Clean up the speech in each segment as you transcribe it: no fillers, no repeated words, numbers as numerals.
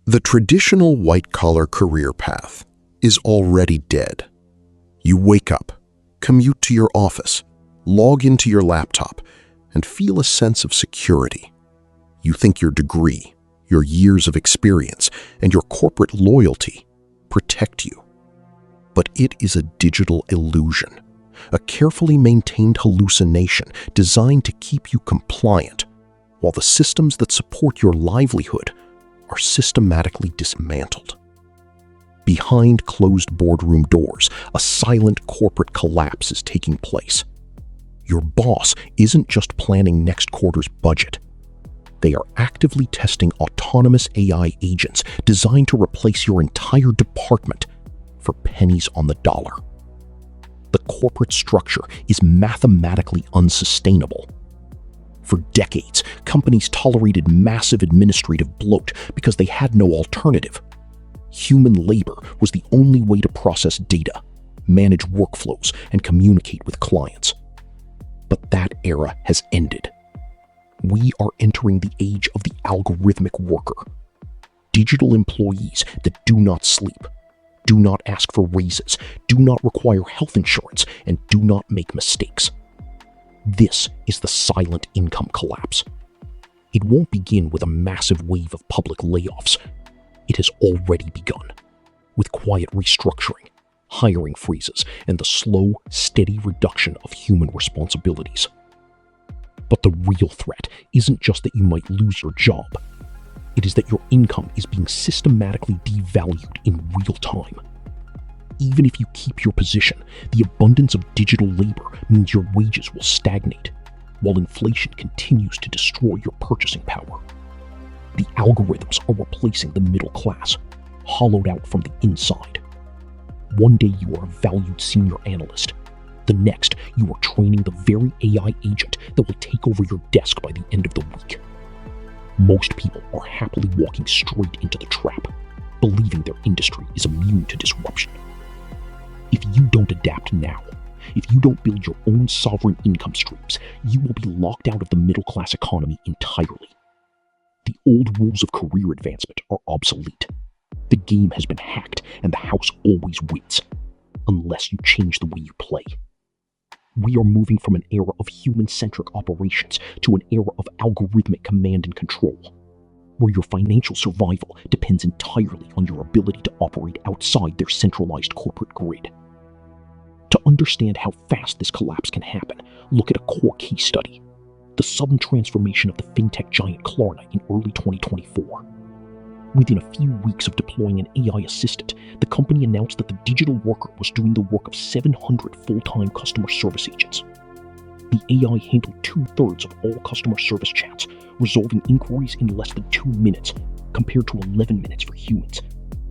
The traditional white-collar career path is already dead. You wake up, commute to your office, log into your laptop, and feel a sense of security. You think your degree, your years of experience, and your corporate loyalty protect you. But it is a digital illusion, a carefully maintained hallucination designed to keep you compliant, while the systems that support your livelihood are systematically dismantled. Behind closed boardroom doors, a silent corporate collapse is taking place. Your boss isn't just planning next quarter's budget. They are actively testing autonomous AI agents designed to replace your entire department for pennies on the dollar. The corporate structure is mathematically unsustainable. For decades, companies tolerated massive administrative bloat because they had no alternative. Human labor was the only way to process data, manage workflows, and communicate with clients. But that era has ended. We are entering the age of the algorithmic worker. Digital employees that do not sleep, do not ask for raises, do not require health insurance, and do not make mistakes. This is the silent income collapse. It won't begin with a massive wave of public layoffs. It has already begun, with quiet restructuring, hiring freezes, and the slow, steady reduction of human responsibilities. But the real threat isn't just that you might lose your job. It is that your income is being systematically devalued in real time. Even if you keep your position, the abundance of digital labor means your wages will stagnate, while inflation continues to destroy your purchasing power. The algorithms are replacing the middle class, hollowed out from the inside. One day you are a valued senior analyst. The next, you are training the very AI agent that will take over your desk by the end of the week. Most people are happily walking straight into the trap, believing their industry is immune to disruption. If you don't adapt now, if you don't build your own sovereign income streams, you will be locked out of the middle-class economy entirely. The old rules of career advancement are obsolete. The game has been hacked, and the house always wins, unless you change the way you play. We are moving from an era of human-centric operations to an era of algorithmic command and control, where your financial survival depends entirely on your ability to operate outside their centralized corporate grid. To understand how fast this collapse can happen, look at a core case study: the sudden transformation of the fintech giant Klarna in early 2024. Within a few weeks of deploying an AI assistant, the company announced that the digital worker was doing the work of 700 full-time customer service agents. The AI handled 2/3 of all customer service chats, resolving inquiries in less than 2 minutes, compared to 11 minutes for humans,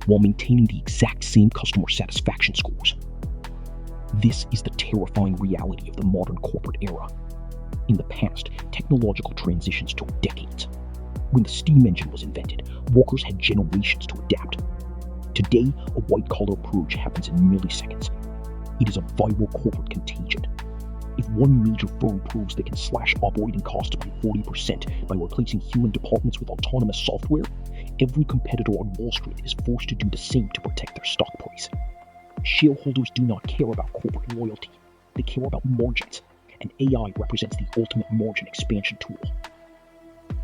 while maintaining the exact same customer satisfaction scores. This is the terrifying reality of the modern corporate era. In the past, technological transitions took decades. When the steam engine was invented, workers had generations to adapt. Today, a white-collar purge happens in milliseconds. It is a viral corporate contagion. If one major firm proves they can slash operating costs by 40% by replacing human departments with autonomous software, every competitor on Wall Street is forced to do the same to protect their stock price. Shareholders do not care about corporate loyalty. They care about margins, and AI represents the ultimate margin expansion tool.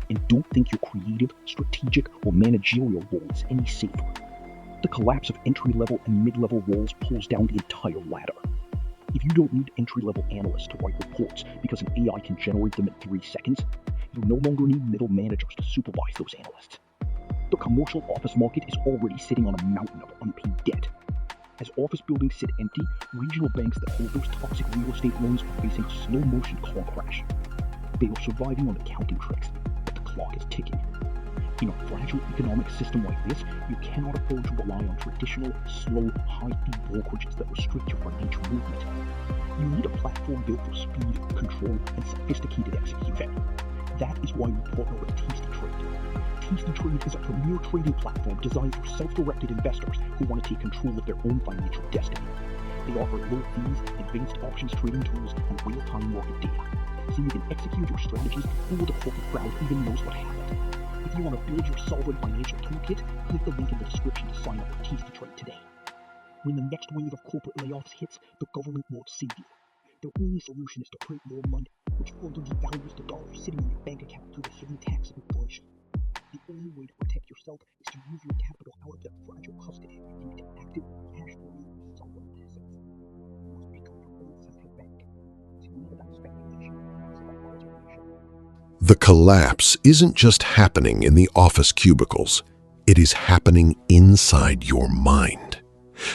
And don't think your creative, strategic, or managerial role is any safer. The collapse of entry-level and mid-level roles pulls down the entire ladder. If you don't need entry-level analysts to write reports because an AI can generate them in 3 seconds, you no longer need middle managers to supervise those analysts. The commercial office market is already sitting on a mountain of unpaid debt. As office buildings sit empty, regional banks that hold those toxic real estate loans are facing a slow-motion car crash. They are surviving on accounting tricks, but the clock is ticking. In a fragile economic system like this, you cannot afford to rely on traditional, slow, high-fee brokerages that restrict your financial movement. You need a platform built for speed, control, and sophisticated execution. That is why we partner with Tastytrade. Tastytrade is a premier trading platform designed for self-directed investors who want to take control of their own financial destiny. They offer low fees, advanced options trading tools, and real-time market data, so you can execute your strategies before the corporate crowd even knows what happened. If you want to build your sovereign financial toolkit, click the link in the description to sign up for Tastytrade today. When the next wave of corporate layoffs hits, the government won't save you. Their only solution is to print more money, which further devalues the dollar sitting in your bank account through the hidden tax of inflation. The only way to protect yourself is to move your capital out of their fragile custody and into active, cash-flowing sovereign assets. You must become your own central bank. It's not about speculation, it's about preservation. The collapse isn't just happening in the office cubicles. It is happening inside your mind.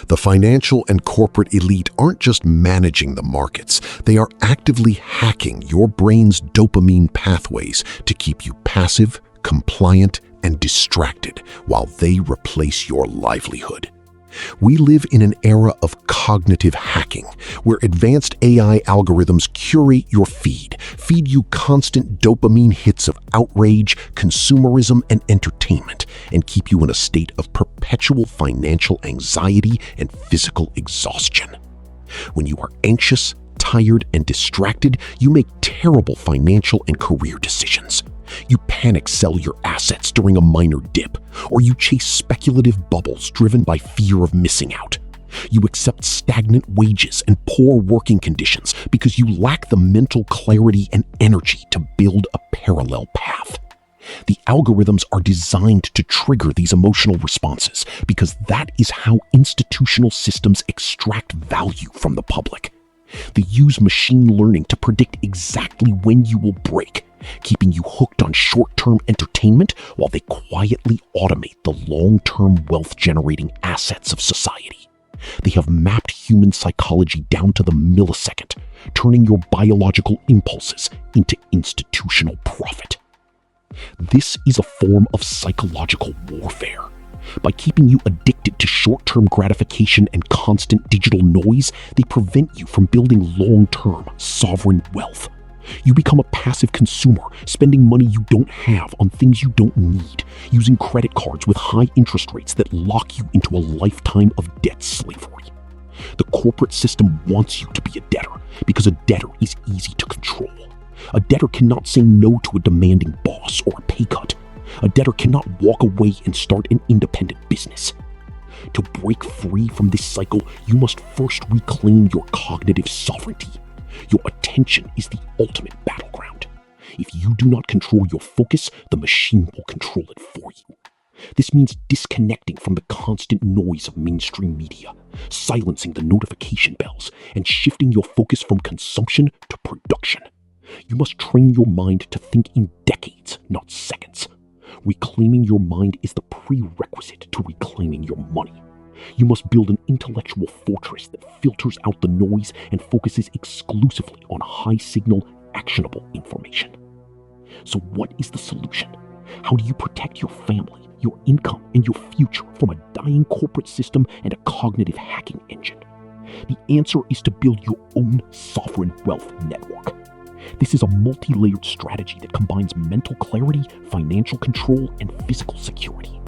The financial and corporate elite aren't just managing the markets, they are actively hacking your brain's dopamine pathways to keep you passive, compliant, and distracted while they replace your livelihood. We live in an era of cognitive hacking, where advanced AI algorithms curate your feed you constant dopamine hits of outrage, consumerism, and entertainment, and keep you in a state of perpetual financial anxiety and physical exhaustion. When you are anxious, tired, and distracted, you make terrible financial and career decisions. You panic sell your assets during a minor dip, or you chase speculative bubbles driven by fear of missing out. You accept stagnant wages and poor working conditions because you lack the mental clarity and energy to build a parallel path. The algorithms are designed to trigger these emotional responses because that is how institutional systems extract value from the public. They use machine learning to predict exactly when you will break, keeping you hooked on short-term entertainment while they quietly automate the long-term wealth-generating assets of society. They have mapped human psychology down to the millisecond, turning your biological impulses into institutional profit. This is a form of psychological warfare. By keeping you addicted to short-term gratification and constant digital noise, they prevent you from building long-term, sovereign wealth. You become a passive consumer, spending money you don't have on things you don't need, using credit cards with high interest rates that lock you into a lifetime of debt slavery. The corporate system wants you to be a debtor because a debtor is easy to control. A debtor cannot say no to a demanding boss or a pay cut. A debtor cannot walk away and start an independent business. To break free from this cycle, you must first reclaim your cognitive sovereignty. Your attention is the ultimate battleground. If you do not control your focus, the machine will control it for you. This means disconnecting from the constant noise of mainstream media, silencing the notification bells, and shifting your focus from consumption to production. You must train your mind to think in decades, not seconds. Reclaiming your mind is the prerequisite to reclaiming your money. You must build an intellectual fortress that filters out the noise and focuses exclusively on high-signal, actionable information. So what is the solution? How do you protect your family, your income, and your future from a dying corporate system and a cognitive hacking engine? The answer is to build your own sovereign wealth network. This is a multi-layered strategy that combines mental clarity, financial control, and physical security.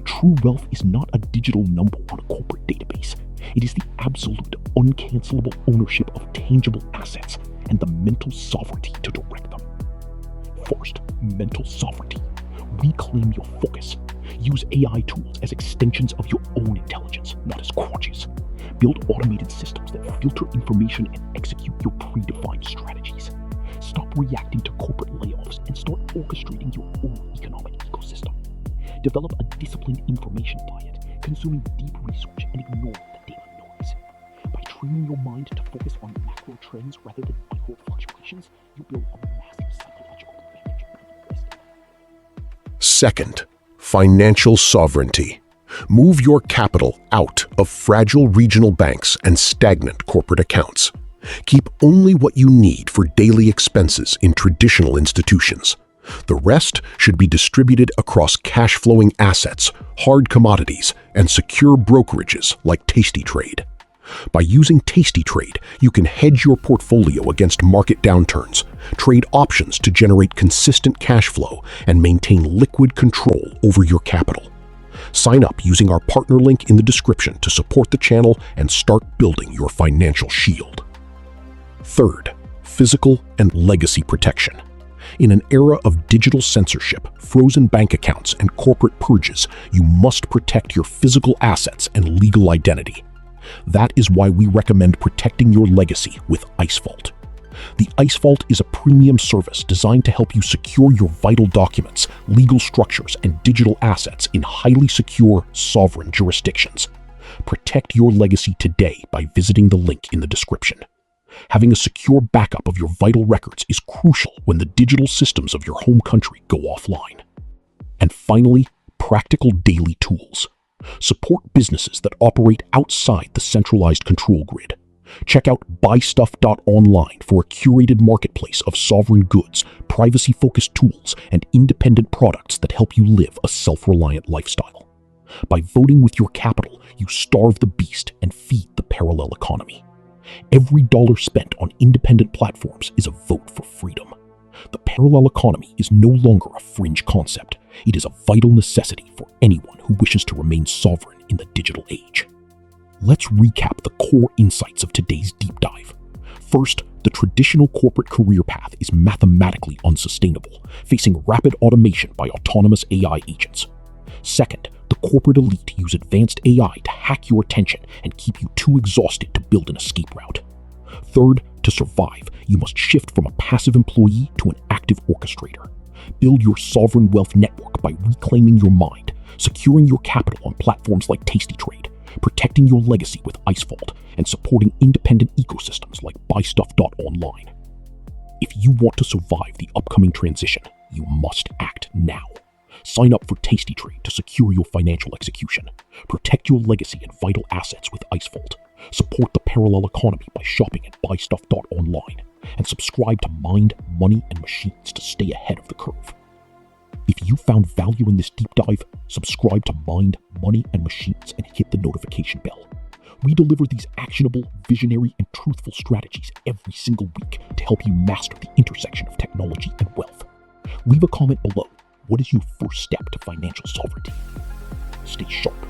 True wealth is not a digital number on a corporate database. It is the absolute, uncancelable ownership of tangible assets and the mental sovereignty to direct them. First, mental sovereignty. Reclaim your focus. Use AI tools as extensions of your own intelligence, not as crutches. Build automated systems that filter information and execute your predefined strategies. Stop reacting to corporate layoffs and start orchestrating your own economic ecosystem. Develop a disciplined information diet, consuming deep research and ignoring the daily noise. By training your mind to focus on macro trends rather than micro fluctuations, you build a massive psychological advantage over the rest. Second, financial sovereignty. Move your capital out of fragile regional banks and stagnant corporate accounts. Keep only what you need for daily expenses in traditional institutions. The rest should be distributed across cash-flowing assets, hard commodities, and secure brokerages like Tastytrade. By using Tastytrade, you can hedge your portfolio against market downturns, trade options to generate consistent cash flow, and maintain liquid control over your capital. Sign up using our partner link in the description to support the channel and start building your financial shield. Third, physical and legacy protection. In an era of digital censorship, frozen bank accounts, and corporate purges, you must protect your physical assets and legal identity. That is why we recommend protecting your legacy with IceVault. The IceVault is a premium service designed to help you secure your vital documents, legal structures, and digital assets in highly secure, sovereign jurisdictions. Protect your legacy today by visiting the link in the description. Having a secure backup of your vital records is crucial when the digital systems of your home country go offline. And finally, practical daily tools. Support businesses that operate outside the centralized control grid. Check out buystuff.online for a curated marketplace of sovereign goods, privacy-focused tools, and independent products that help you live a self-reliant lifestyle. By voting with your capital, you starve the beast and feed the parallel economy. Every dollar spent on independent platforms is a vote for freedom. The parallel economy is no longer a fringe concept. It is a vital necessity for anyone who wishes to remain sovereign in the digital age. Let's recap the core insights of today's deep dive. First, the traditional corporate career path is mathematically unsustainable, facing rapid automation by autonomous AI agents. Second, the corporate elite use advanced AI to hack your attention and keep you too exhausted to build an escape route. Third, to survive, you must shift from a passive employee to an active orchestrator. Build your sovereign wealth network by reclaiming your mind, securing your capital on platforms like Tastytrade, protecting your legacy with IceVault, and supporting independent ecosystems like buystuff.online. If you want to survive the upcoming transition, you must act now. Sign up for Tastytrade to secure your financial execution. Protect your legacy and vital assets with IceVault. Support the parallel economy by shopping at buystuff.online. And subscribe to Mind, Money, and Machines to stay ahead of the curve. If you found value in this deep dive, subscribe to Mind, Money, and Machines and hit the notification bell. We deliver these actionable, visionary, and truthful strategies every single week to help you master the intersection of technology and wealth. Leave a comment below. What is your first step to financial sovereignty? Stay sharp.